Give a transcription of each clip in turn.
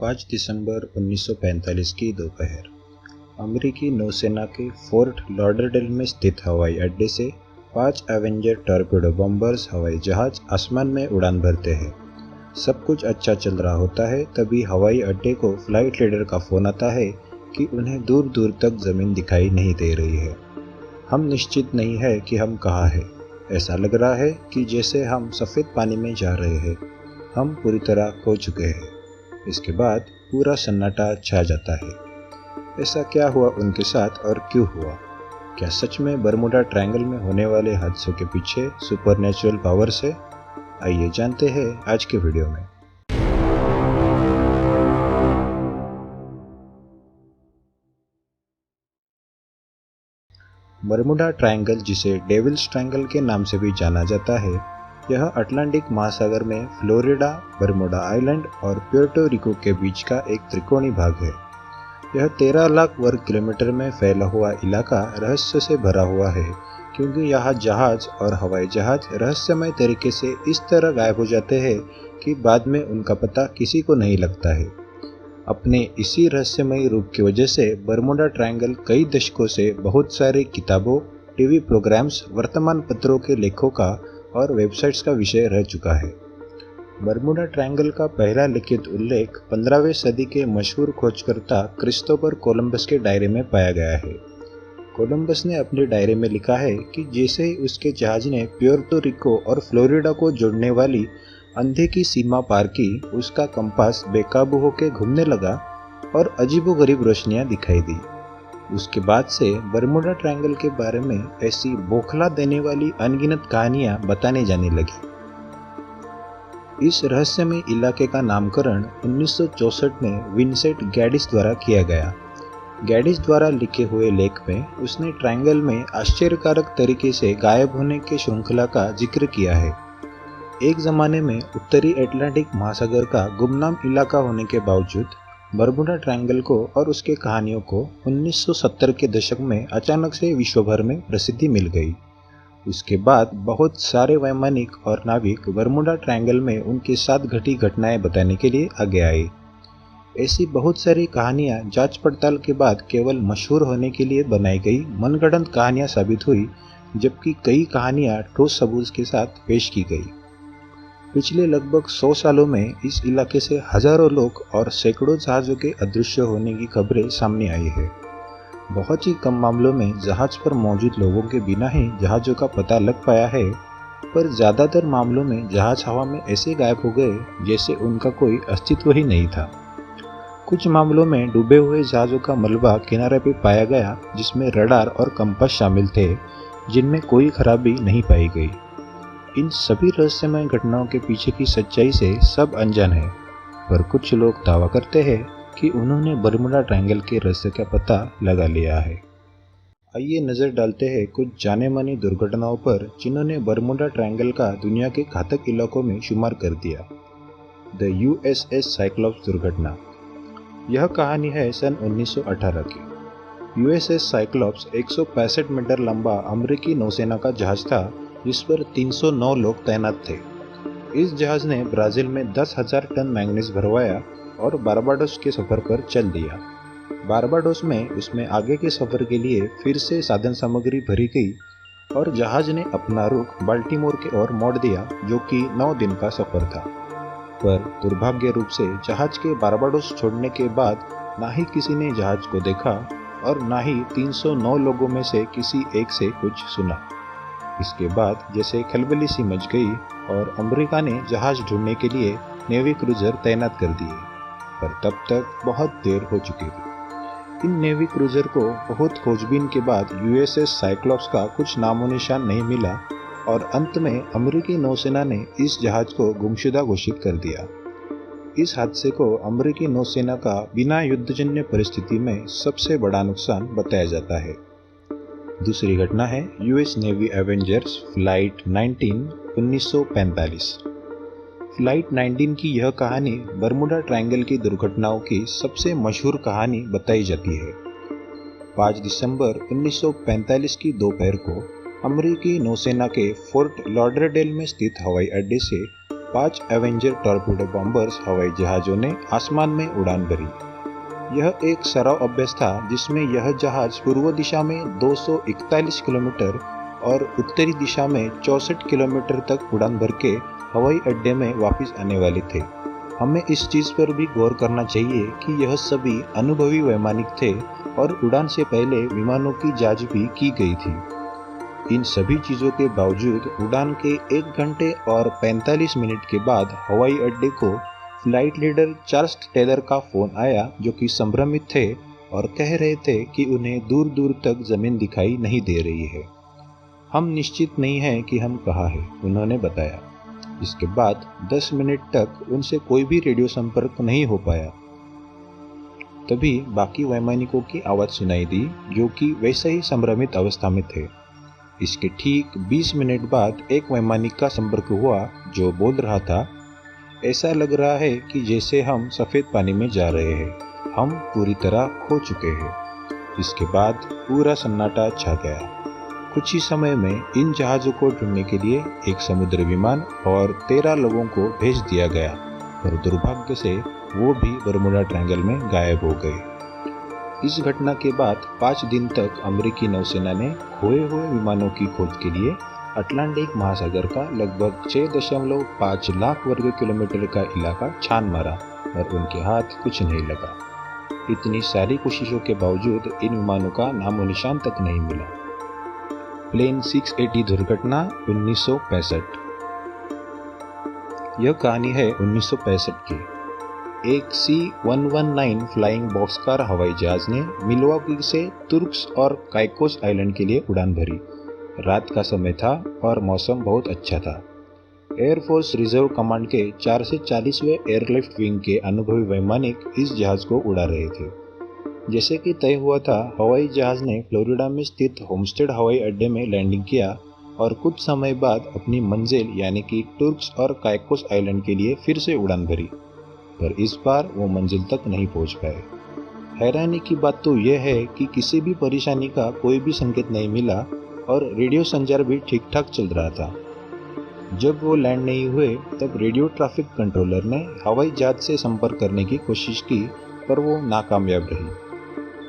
5 दिसंबर 1945 की दोपहर अमेरिकी नौसेना के फोर्ट लॉडरडेल में स्थित हवाई अड्डे से 5 एवेंजर टॉर्पेडो बॉम्बर्स हवाई जहाज आसमान में उड़ान भरते हैं। सब कुछ अच्छा चल रहा होता है, तभी हवाई अड्डे को फ्लाइट लीडर का फ़ोन आता है कि उन्हें दूर दूर तक ज़मीन दिखाई नहीं दे रही है। हम निश्चित नहीं है कि हम कहाँ हैं। ऐसा लग रहा है कि जैसे हम सफ़ेद पानी में जा रहे हैं। हम पूरी तरह खो चुके हैं। इसके बाद पूरा सन्नाटा छा जाता है। ऐसा क्या हुआ उनके साथ और क्यों हुआ? क्या सच में बरमुडा ट्रायंगल में होने वाले हादसों के पीछे सुपरनेचुरल पावर्स है? आइए जानते हैं आज के वीडियो में। बरमुडा ट्रायंगल, जिसे डेविल्स ट्रायंगल के नाम से भी जाना जाता है, यह अटलांटिक महासागर में फ्लोरिडा, बरमुडा आइलैंड और प्यूर्टो रिको के बीच का एक त्रिकोणीय भाग है। यह 13 लाख वर्ग किलोमीटर में फैला हुआ इलाका रहस्य से भरा हुआ है, क्योंकि यहाँ जहाज और हवाई जहाज रहस्यमय तरीके से इस तरह गायब हो जाते हैं कि बाद में उनका पता किसी को नहीं लगता है। अपने इसी रहस्यमय रूप की वजह से बरमुडा ट्रायंगल कई दशकों से बहुत सारी किताबों, टीवी प्रोग्राम्स, वर्तमान पत्रों के लेखों का और वेबसाइट्स का विषय रह चुका है। बरमुडा ट्रायंगल का पहला लिखित उल्लेख 15वीं सदी के मशहूर खोजकर्ता क्रिस्टोफर कोलंबस के डायरी में पाया गया है। कोलंबस ने अपनी डायरी में लिखा है कि जैसे ही उसके जहाज ने प्यूर्टो रिको और फ्लोरिडा को जोड़ने वाली अंधे की सीमा पार की, उसका कंपास बेकाबू होकर घूमने लगा और अजीबोगरीब रोशनियां दिखाई दी। उसके बाद से बरमुडा ट्रायंगल के बारे में ऐसी बौखला देने वाली अनगिनत कहानियां बताने जाने लगी। इस रहस्यमय इलाके का नामकरण 1964 में विंसेंट गैडिस द्वारा किया गया। गैडिस द्वारा लिखे हुए लेख में उसने ट्रायंगल में आश्चर्यकारक तरीके से गायब होने की श्रृंखला का जिक्र किया है। एक ज़माने में उत्तरी अटलांटिक महासागर का गुमनाम इलाका होने के बावजूद बरमुडा ट्रायंगल को और उसके कहानियों को 1970 के दशक में अचानक से विश्व भर में प्रसिद्धि मिल गई। उसके बाद बहुत सारे वैमानिक और नाविक बरमुडा ट्रायंगल में उनके साथ घटी घटनाएं बताने के लिए आगे आए। ऐसी बहुत सारी कहानियां जांच पड़ताल के बाद केवल मशहूर होने के लिए बनाई गई मनगढ़ंत कहानियां साबित हुई, जबकि कई कहानियां ठोस सबूत के साथ पेश की गई। पिछले लगभग 100 सालों में इस इलाके से हजारों लोग और सैकड़ों जहाज़ों के अदृश्य होने की खबरें सामने आई है। बहुत ही कम मामलों में जहाज पर मौजूद लोगों के बिना ही जहाज़ों का पता लग पाया है, पर ज़्यादातर मामलों में जहाज हवा में ऐसे गायब हो गए जैसे उनका कोई अस्तित्व ही नहीं था। कुछ मामलों में डूबे हुए जहाज़ों का मलबा किनारे पर पाया गया, जिसमें रडार और कंपास शामिल थे, जिनमें कोई खराबी नहीं पाई गई। इन सभी रहस्यमय घटनाओं के पीछे की सच्चाई से सब अनजान है, पर कुछ लोग दावा करते हैं कि उन्होंने बरमुडा ट्रायंगल के रहस्य का पता लगा लिया है। आइए नज़र डालते हैं कुछ जाने मानी दुर्घटनाओं पर जिन्होंने बरमुडा ट्रायंगल का दुनिया के घातक इलाकों में शुमार कर दिया। द यूएसएस साइक्लॉप्स दुर्घटना। यह कहानी है सन 1918 की। यूएसएस साइक्लॉप्स 165 मीटर लंबा अमेरिकी नौसेना का जहाज था, जिस पर 309 लोग तैनात थे। इस जहाज ने ब्राज़ील में 10,000 टन मैंगनीज भरवाया और बारबाडोस के सफ़र पर चल दिया। बारबाडोस में उसमें आगे के सफ़र के लिए फिर से साधन सामग्री भरी गई और जहाज ने अपना रुख बाल्टीमोर की ओर मोड़ दिया, जो कि 9 दिन का सफ़र था। पर दुर्भाग्य रूप से जहाज के बारबाडोस छोड़ने के बाद ना ही किसी ने जहाज को देखा और ना ही 309 लोगों में से किसी एक से कुछ सुना। इसके बाद जैसे खलबली सी मच गई और अमेरिका ने जहाज ढूंढने के लिए नेवी क्रूजर तैनात कर दिए, पर तब तक बहुत देर हो चुकी थी। इन नेवी क्रूजर को बहुत खोजबीन के बाद यूएसएस साइक्लॉप्स का कुछ नामो निशान नहीं मिला और अंत में अमेरिकी नौसेना ने इस जहाज को गुमशुदा घोषित कर दिया। इस हादसे को अमेरिकी नौसेना का बिना युद्धजन्य परिस्थिति में सबसे बड़ा नुकसान बताया जाता है। दूसरी घटना है US navy Avengers flight 19, 1945। Flight 19 की यह कहानी बरमुडा ट्रायंगल की दुर्घटनाओं की सबसे मशहूर कहानी बताई जाती है। 5 दिसंबर 1945 की दोपहर को अमेरिकी नौसेना के फोर्ट लॉडरडेल में स्थित हवाई अड्डे से 5 एवेंजर टॉर्पीडो बॉम्बर्स हवाई जहाज़ों ने आसमान में उड़ान भरी। यह एक सराव अभ्यास था जिसमें यह जहाज पूर्व दिशा में 241 किलोमीटर और उत्तरी दिशा में 64 किलोमीटर तक उड़ान भर के हवाई अड्डे में वापस आने वाले थे। हमें इस चीज़ पर भी गौर करना चाहिए कि यह सभी अनुभवी वैमानिक थे और उड़ान से पहले विमानों की जांच भी की गई थी। इन सभी चीज़ों के बावजूद उड़ान के 1 घंटे और 45 मिनट के बाद हवाई अड्डे को फ्लाइट लीडर चार्ल्स टेलर का फ़ोन आया, जो कि संभ्रमित थे और कह रहे थे कि उन्हें दूर दूर तक ज़मीन दिखाई नहीं दे रही है। हम निश्चित नहीं हैं कि हम कहाँ हैं, उन्होंने बताया। इसके बाद 10 मिनट तक उनसे कोई भी रेडियो संपर्क नहीं हो पाया। तभी बाकी वैमानिकों की आवाज़ सुनाई दी, जो कि वैसे ही संभ्रमित अवस्था में थे। इसके ठीक 20 मिनट बाद एक वैमानिक का संपर्क हुआ, जो बोल रहा था, ऐसा लग रहा है कि जैसे हम सफ़ेद पानी में जा रहे हैं, हम पूरी तरह खो चुके हैं। इसके बाद पूरा सन्नाटा छा गया। कुछ ही समय में इन जहाज़ों को ढूंढने के लिए एक समुद्री विमान और 13 लोगों को भेज दिया गया, पर दुर्भाग्य से वो भी बरमूडा ट्रायंगल में गायब हो गए। इस घटना के बाद 5 दिन तक अमेरिकी नौसेना ने खोए हुए विमानों की खोज के लिए अटलांटिक महासागर का लगभग 6.5 लाख वर्ग किलोमीटर का इलाका छान मारा, और उनके हाथ कुछ नहीं लगा। इतनी सारी कोशिशों के बावजूद इन विमानों का नामो निशान तक नहीं मिला। प्लेन 680 दुर्घटना 1965। यह कहानी है 1965 की। एक C-119 फ्लाइंग बॉक्सकार हवाई जहाज ने मिल्वॉकी से तुर्क्स और काइकोस आइलैंड के लिए उड़ान भरी। रात का समय था और मौसम बहुत अच्छा था। एयरफोर्स रिजर्व कमांड के 4 से 40वें एयरलिफ्ट विंग के अनुभवी वैमानिक इस जहाज को उड़ा रहे थे। जैसे कि तय हुआ था, हवाई जहाज ने फ्लोरिडा में स्थित होमस्टेड हवाई अड्डे में लैंडिंग किया और कुछ समय बाद अपनी मंजिल यानी कि तुर्क्स और काइकोस आइलैंड के लिए फिर से उड़ान भरी, पर इस बार वो मंजिल तक नहीं पहुंच पाए। हैरानी की बात तो यह है कि किसी भी परेशानी का कोई भी संकेत नहीं मिला और रेडियो संचार भी ठीक ठाक चल रहा था। जब वो लैंड नहीं हुए, तब रेडियो ट्रैफिक कंट्रोलर ने हवाई जहाज से संपर्क करने की कोशिश की, पर वो नाकामयाब रही।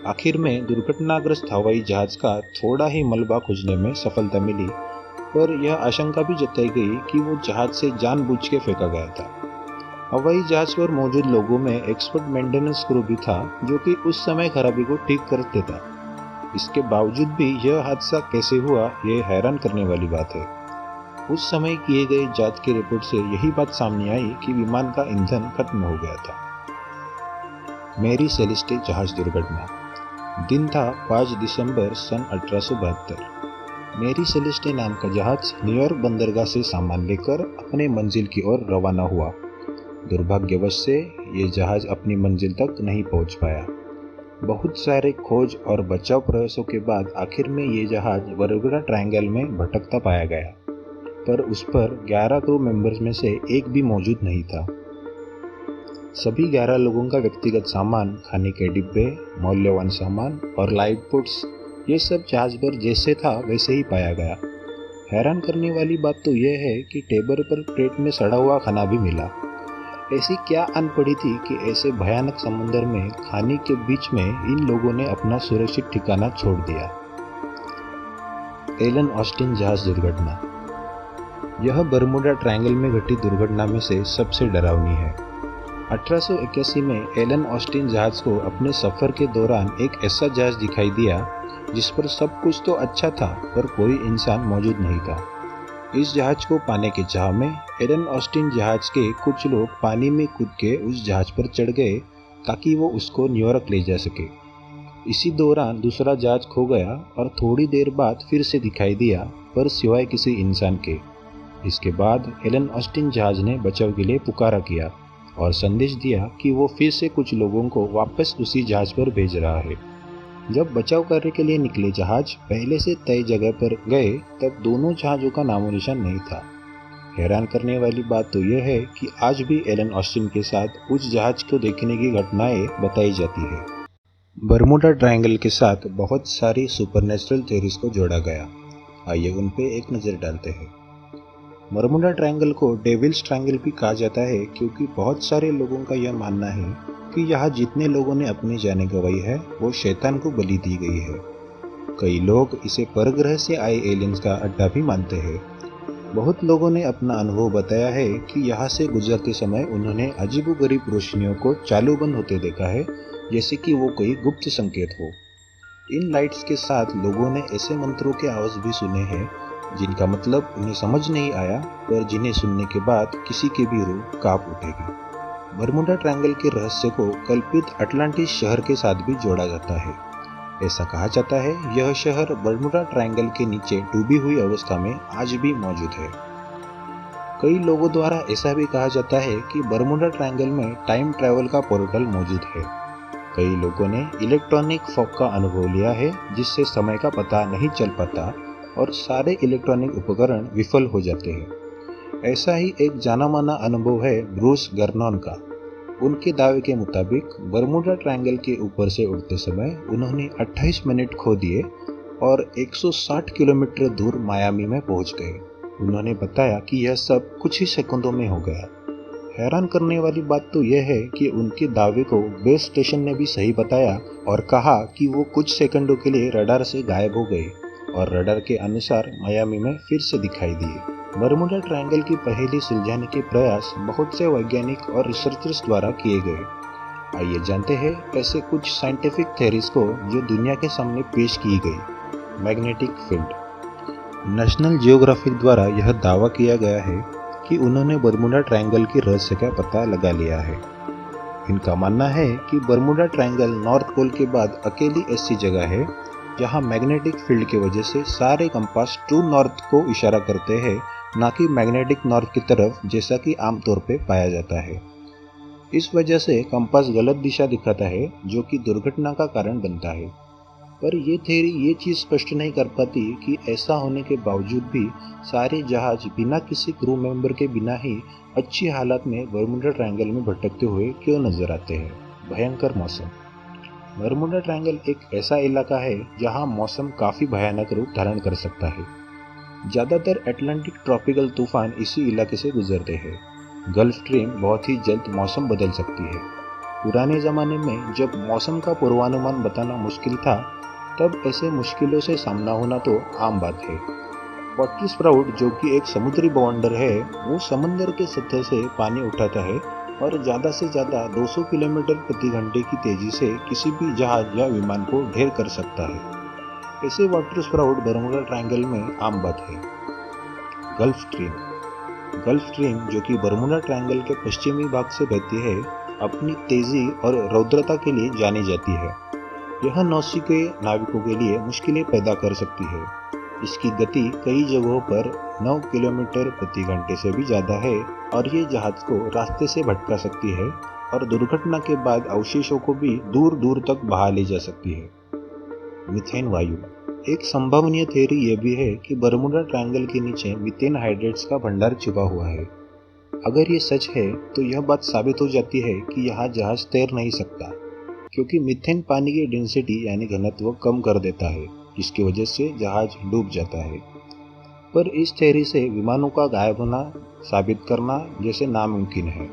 आखिर में दुर्घटनाग्रस्त हवाई जहाज का थोड़ा ही मलबा खोजने में सफलता मिली, पर यह आशंका भी जताई गई कि वो जहाज से जानबूझ के फेंका गया था। हवाई जहाज पर मौजूद लोगों में एक्सपर्ट मेंटेनेंस क्रू भी था, जो कि उस समय खराबी को ठीक कर देता। इसके बावजूद भी यह हादसा कैसे हुआ, यह हैरान करने वाली बात है। उस समय किए गए जांच की रिपोर्ट से यही बात सामने आई कि विमान का ईंधन खत्म हो गया था। मैरी सेलेस्टे जहाज दुर्घटना। दिन था 5 दिसंबर सन 1872। मैरी सेलेस्टे नाम का जहाज न्यूयॉर्क बंदरगाह से सामान लेकर अपने मंजिल की ओर रवाना हुआ। दुर्भाग्यवश से ये जहाज अपनी मंजिल तक नहीं पहुंच पाया। बहुत सारे खोज और बचाव प्रयासों के बाद आखिर में ये जहाज बरमूडा ट्रायंगल में भटकता पाया गया, पर उस पर 11 क्रू मेंबर्स में से एक भी मौजूद नहीं था। सभी 11 लोगों का व्यक्तिगत सामान, खाने के डिब्बे, मूल्यवान सामान और लाइफ बोट्स, ये सब जहाज पर जैसे था वैसे ही पाया गया। हैरान करने वाली बात तो यह है कि टेबल पर प्लेट में सड़ा हुआ खाना भी मिला। ऐसी क्या आन पड़ी थी कि ऐसे भयानक समुद्र में खाने के बीच में इन लोगों ने अपना सुरक्षित ठिकाना छोड़ दिया। एलन ऑस्टिन जहाज दुर्घटना। यह बरमूडा ट्रायंगल में घटी दुर्घटना में से सबसे डरावनी है। 1881 में एलन ऑस्टिन जहाज को अपने सफ़र के दौरान एक ऐसा जहाज दिखाई दिया जिस पर सब कुछ तो अच्छा था, पर कोई इंसान मौजूद नहीं था। इस जहाज को पाने के चाह में एलन ऑस्टिन जहाज के कुछ लोग पानी में कूद के उस जहाज पर चढ़ गए ताकि वो उसको न्यूयॉर्क ले जा सके। इसी दौरान दूसरा जहाज खो गया और थोड़ी देर बाद फिर से दिखाई दिया, पर सिवाय किसी इंसान के। इसके बाद एलन ऑस्टिन जहाज ने बचाव के लिए पुकारा किया और संदेश दिया कि वो फिर से कुछ लोगों को वापस उसी जहाज पर भेज रहा है। जब बचाव करने के लिए निकले जहाज पहले से तय जगह पर गए, तब दोनों जहाज़ों का नामो निशान नहीं था। हैरान करने वाली बात तो यह है कि आज भी एलन ऑस्टिन के साथ उस जहाज को देखने की घटनाएं बताई जाती है। बरमूडा ट्रायंगल के साथ बहुत सारी सुपरनेचुरल थ्योरीज को जोड़ा गया। आइए उन पे एक नज़र डालते हैं। बरमुडा ट्रायंगल को डेविल्स ट्रायंगल भी कहा जाता है क्योंकि बहुत सारे लोगों का यह मानना है कि यहाँ जितने लोगों ने अपनी जानें गंवाई है वो शैतान को बलि दी गई है। कई लोग इसे परग्रह से आए एलियंस का अड्डा भी मानते हैं। बहुत लोगों ने अपना अनुभव बताया है कि यहाँ से गुजरते समय उन्होंने अजीबोगरीब रोशनियों को चालू बंद होते देखा है, जैसे कि वो कोई गुप्त संकेत हो। इन लाइट्स के साथ लोगों ने ऐसे मंत्रों के आवाज भी सुने हैं जिनका मतलब उन्हें समझ नहीं आया, पर जिन्हें सुनने के बाद किसी की भी रूह कांप उठेगी। बरमुडा ट्रायंगल के रहस्य को कल्पित अटलांटिस शहर के साथ भी जोड़ा जाता है। ऐसा कहा जाता है यह शहर बरमुडा ट्रायंगल के नीचे डूबी हुई अवस्था में आज भी मौजूद है। कई लोगों द्वारा ऐसा भी कहा जाता है कि बरमुडा ट्रायंगल में टाइम ट्रैवल का पोर्टल मौजूद है। कई लोगों ने इलेक्ट्रॉनिक फॉग का अनुभव लिया है जिससे समय का पता नहीं चल पाता और सारे इलेक्ट्रॉनिक उपकरण विफल हो जाते हैं। ऐसा ही एक जाना माना अनुभव है ब्रूस गर्नॉन का। उनके दावे के मुताबिक बरमुडा ट्रायंगल के ऊपर से उड़ते समय उन्होंने 28 मिनट खो दिए और 160 किलोमीटर दूर मायामी में पहुंच गए। उन्होंने बताया कि यह सब कुछ ही सेकंडों में हो गया। हैरान करने वाली बात तो यह है कि उनके दावे को बेस स्टेशन ने भी सही बताया और कहा कि वो कुछ सेकंडों के लिए रडार से गायब हो गए और रडार के अनुसार मायामी में फिर से दिखाई दिए। बरमुडा ट्रायंगल की पहेली सुलझाने के प्रयास बहुत से वैज्ञानिक और रिसर्चर्स द्वारा किए गए। आइए जानते हैं ऐसे कुछ साइंटिफिक थ्योरीज को जो दुनिया के सामने पेश की गई। Magnetic field. नेशनल जियोग्राफिक द्वारा यह दावा किया गया है कि उन्होंने बरमुडा ट्रायंगल की रहस्य का पता लगा लिया है। इनका मानना है कि बरमुडा ट्रायंगल नॉर्थ पोल के बाद अकेली ऐसी जगह है जहां मैग्नेटिक फील्ड की वजह से सारे कंपास ट्रू नॉर्थ को इशारा करते हैं, ना कि मैग्नेटिक नॉर्थ की तरफ जैसा कि आमतौर पे पाया जाता है। इस वजह से कंपास गलत दिशा दिखाता है जो कि दुर्घटना का कारण बनता है। पर ये थ्योरी ये चीज़ स्पष्ट नहीं कर पाती कि ऐसा होने के बावजूद भी सारे जहाज बिना किसी क्रू मेंबर के बिना ही अच्छी हालत में बरमुडा ट्रायंगल में भटकते हुए क्यों नजर आते हैं। भयंकर मौसम। बरमुडा ट्रायंगल एक ऐसा इलाका है जहां मौसम काफ़ी भयानक रूप धारण कर सकता है। ज़्यादातर अटलांटिक ट्रॉपिकल तूफान इसी इलाके से गुजरते हैं। गल्फ स्ट्रीम बहुत ही जल्द मौसम बदल सकती है। पुराने ज़माने में जब मौसम का पूर्वानुमान बताना मुश्किल था, तब ऐसे मुश्किलों से सामना होना तो आम बात है। वाटर स्प्राउट, जो कि एक समुद्री बवंडर है, वो समंदर के सतह से पानी उठाता है और ज़्यादा से ज़्यादा 200 किलोमीटर प्रति घंटे की तेज़ी से किसी भी जहाज या विमान को ढेर कर सकता है। ऐसे वाटर स्प्राउट बरमुडा ट्रायंगल में आम बात है। Gulf stream. गल्फ स्ट्रीम, जो कि बरमुडा ट्रायंगल के पश्चिमी भाग से बहती है, अपनी तेज़ी और रौद्रता के लिए जानी जाती है। यह नौसिखिए नाविकों के लिए मुश्किलें पैदा कर सकती है। इसकी गति कई जगहों पर 9 किलोमीटर प्रति घंटे से भी ज़्यादा है और ये जहाज को रास्ते से भटका सकती है और दुर्घटना के बाद अवशेषों को भी दूर दूर तक बहा ले जा सकती है। मीथेन वायु। एक संभावनीय थ्योरी यह भी है कि बरमुडा ट्रायंगल के नीचे मीथेन हाइड्रेट्स का भंडार छिपा हुआ है। अगर ये सच है तो यह बात साबित हो जाती है कि यहाँ जहाज तैर नहीं सकता, क्योंकि मीथेन पानी की डेंसिटी यानी घनत्व कम कर देता है, जिसकी वजह से जहाज डूब जाता है। पर इस थ्योरी से विमानों का गायब होना साबित करना जैसे नामुमकिन है।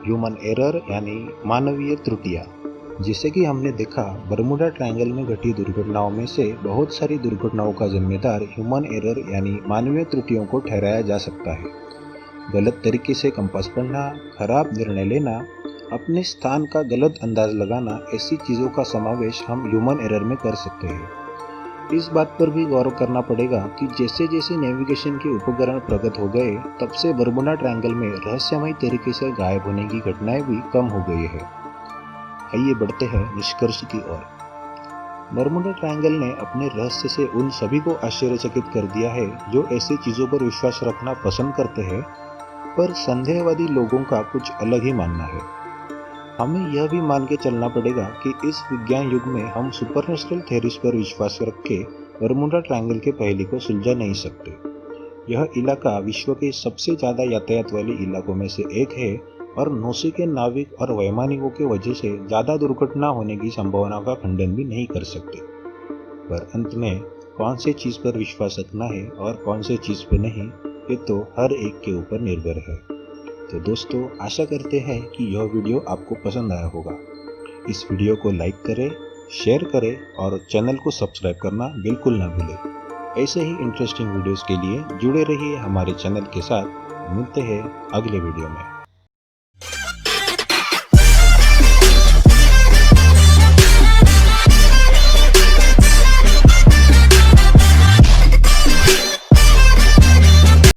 ह्यूमन एरर यानी मानवीय त्रुटियां। जैसे कि हमने देखा, बरमुडा ट्रायंगल में घटी दुर्घटनाओं में से बहुत सारी दुर्घटनाओं का जिम्मेदार ह्यूमन एरर यानी मानवीय त्रुटियों को ठहराया जा सकता है। गलत तरीके से कंपास पढ़ना, खराब निर्णय लेना, अपने स्थान का गलत अंदाज लगाना, ऐसी चीज़ों का समावेश हम ह्यूमन एरर में कर सकते हैं। इस बात पर भी गौर करना पड़ेगा कि जैसे जैसे नेविगेशन के उपकरण प्रगत हो गए, तब से बरमुडा ट्रायंगल में रहस्यमय तरीके से गायब होने की घटनाएं भी कम हो गई है। आइए बढ़ते हैं निष्कर्ष की ओर। बरमुडा ट्रायंगल ने अपने रहस्य से उन सभी को आश्चर्यचकित कर दिया है जो ऐसी चीज़ों पर विश्वास रखना पसंद करते हैं, पर संदेहवादी लोगों का कुछ अलग ही मानना है। हमें यह भी मान के चलना पड़ेगा कि इस विज्ञान युग में हम सुपरनेचुरल थ्योरीज पर विश्वास रख के बरमुडा ट्रायंगल के पहेली को सुलझा नहीं सकते। यह इलाका विश्व के सबसे ज़्यादा यातायात वाले इलाकों में से एक है और नौसिखिए नाविक और वैमानिकों की वजह से ज़्यादा दुर्घटना होने की संभावना का खंडन भी नहीं कर सकते। पर अंत में कौन से चीज़ पर विश्वास रखना है और कौन से चीज़ पर नहीं, ये तो हर एक के ऊपर निर्भर है। तो दोस्तों, आशा करते हैं कि यह वीडियो आपको पसंद आया होगा। इस वीडियो को लाइक करें, शेयर करें और चैनल को सब्सक्राइब करना बिल्कुल ना भूलें। ऐसे ही इंटरेस्टिंग वीडियोस के लिए जुड़े रहिए हमारे चैनल के साथ। मिलते हैं अगले वीडियो में।